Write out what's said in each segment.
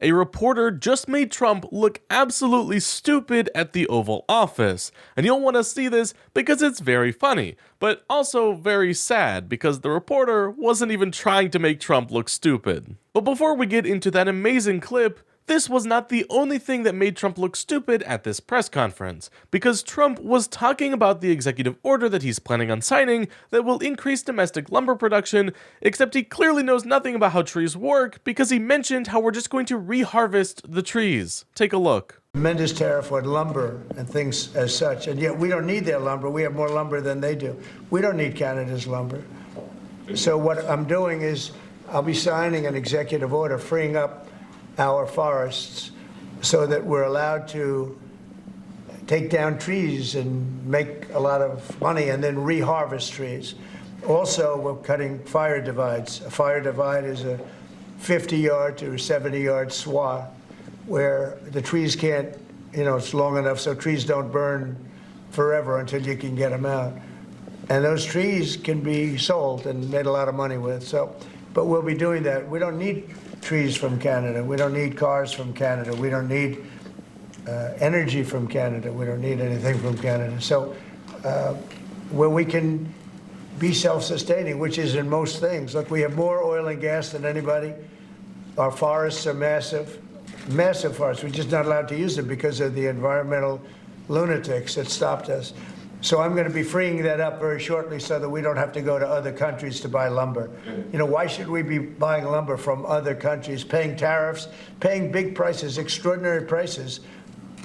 A reporter just made Trump look absolutely stupid at the Oval Office, and you'll want to see this because it's very funny, but also very sad because the reporter wasn't even trying to make Trump look stupid. But before we get into that amazing clip, this was not the only thing that made Trump look stupid at this press conference, because Trump was talking about the executive order that he's planning on signing that will increase domestic lumber production, except he clearly knows nothing about how trees work because he mentioned how we're just going to reharvest the trees. Take a look. Tremendous tariff on lumber and things as such, and yet we don't need their lumber. We have more lumber than they do. We don't need Canada's lumber. So what I'm doing is I'll be signing an executive order freeing up our forests so that we're allowed to take down trees and make a lot of money and then reharvest trees. Also, we're cutting fire divides. A fire divide is a 50-yard to 70-yard swath where the trees can't, it's long enough so trees don't burn forever until you can get them out. And those trees can be sold and made a lot of money with. But we'll be doing that. We don't need trees from Canada. We don't need cars from Canada. We don't need energy from Canada. We don't need anything from Canada. So where we can be self-sustaining, which is in most things. Look, we have more oil and gas than anybody. Our forests are massive, massive forests. We're just not allowed to use them because of the environmental lunatics that stopped us. So I'm going to be freeing that up very shortly so that we don't have to go to other countries to buy lumber. Why should we be buying lumber from other countries, paying tariffs, paying big prices, extraordinary prices,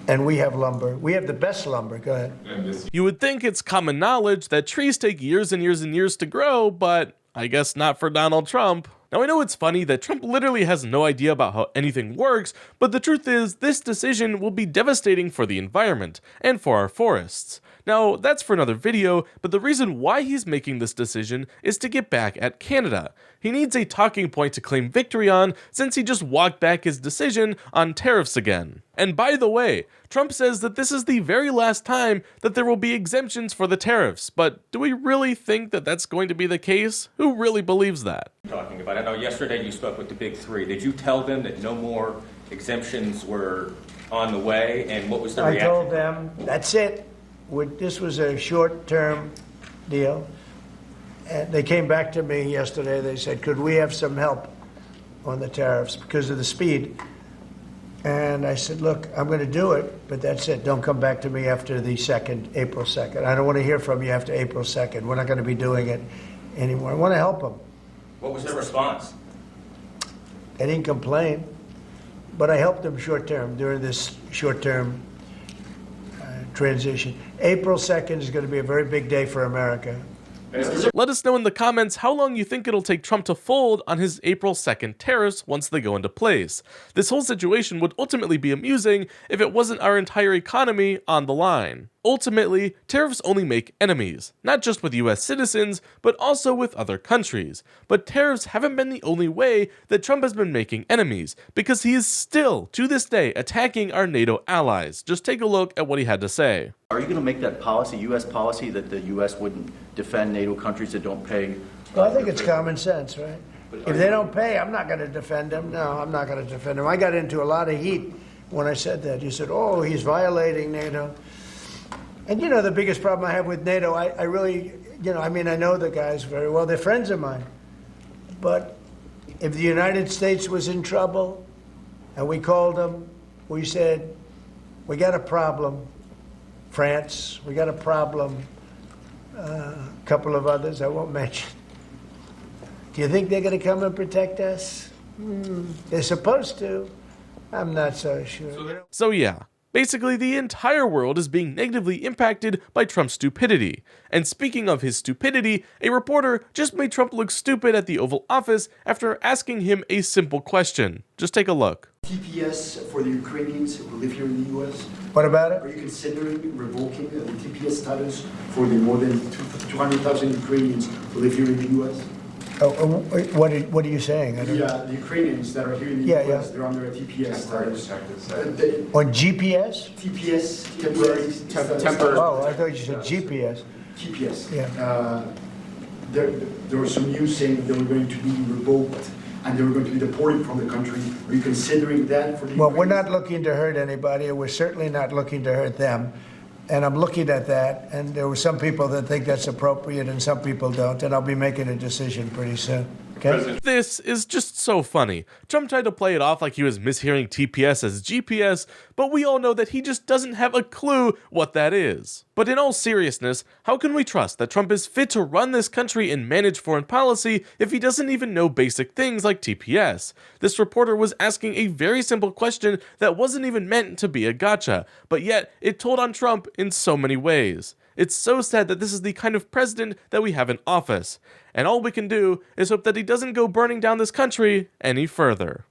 and we have lumber. We have the best lumber. Go ahead. You would think it's common knowledge that trees take years and years and years to grow, but I guess not for Donald Trump. Now, I know it's funny that Trump literally has no idea about how anything works, but the truth is this decision will be devastating for the environment and for our forests. Now, that's for another video, but the reason why he's making this decision is to get back at Canada. He needs a talking point to claim victory on since he just walked back his decision on tariffs again. And by the way, Trump says that this is the very last time that there will be exemptions for the tariffs, but do we really think that that's going to be the case? Who really believes that? Talking about, I know yesterday you spoke with the big three. Did you tell them that no more exemptions were on the way, and what was the reaction? I told them, that's it. This was a short-term deal. And they came back to me yesterday. They said, could we have some help on the tariffs because of the speed? And I said, look, I'm going to do it, but that's it. Don't come back to me after the April 2nd. I don't want to hear from you after April 2nd. We're not going to be doing it anymore. I want to help them. What was their response? They didn't complain, but I helped them short-term during this short-term transition. April 2nd is going to be a very big day for America. Let us know in the comments how long you think it'll take Trump to fold on his April 2nd tariffs once they go into place. This whole situation would ultimately be amusing if it wasn't our entire economy on the line. Ultimately, tariffs only make enemies, not just with US citizens, but also with other countries. But tariffs haven't been the only way that Trump has been making enemies, because he is still, to this day, attacking our NATO allies. Just take a look at what he had to say. Are you going to make that policy, U.S. policy, that the U.S. wouldn't defend NATO countries that don't pay? Well, I think it's common sense, right? If they don't pay, I'm not going to defend them. No, I'm not going to defend them. I got into a lot of heat when I said that. You said, oh, he's violating NATO. And the biggest problem I have with NATO, I really, I know the guys very well. They're friends of mine. But if the United States was in trouble and we called them, we said, we got a problem. France, we got a problem. A couple of others I won't mention. Do you think they're going to come and protect us? They're supposed to. I'm not so sure. So yeah. Basically, the entire world is being negatively impacted by Trump's stupidity. And speaking of his stupidity, a reporter just made Trump look stupid at the Oval Office after asking him a simple question. Just take a look. TPS for the Ukrainians who live here in the U.S.? What about it? Are you considering revoking the TPS status for the more than 200,000 Ukrainians who live here in the U.S.? What are you saying? The Ukrainians that are here in the U.S., they're under a TPS status. On GPS? TPS, temporary. Oh, I thought you said GPS. TPS. Yeah. There was some news saying that they were going to be revoked and they were going to be deported from the country. Are you considering that for the Well, we're Ukrainians? not looking to hurt anybody, and we're certainly not looking to hurt them. And I'm looking at that, and there were some people that think that's appropriate and some people don't, and I'll be making a decision pretty soon. Okay? This is just so funny. Trump tried to play it off like he was mishearing TPS as GPS, but we all know that he just doesn't have a clue what that is. But in all seriousness, how can we trust that Trump is fit to run this country and manage foreign policy if he doesn't even know basic things like TPS? This reporter was asking a very simple question that wasn't even meant to be a gotcha, but yet it told on Trump in so many ways. It's so sad that this is the kind of president that we have in office, and all we can do is hope that he doesn't go burning down this country any further.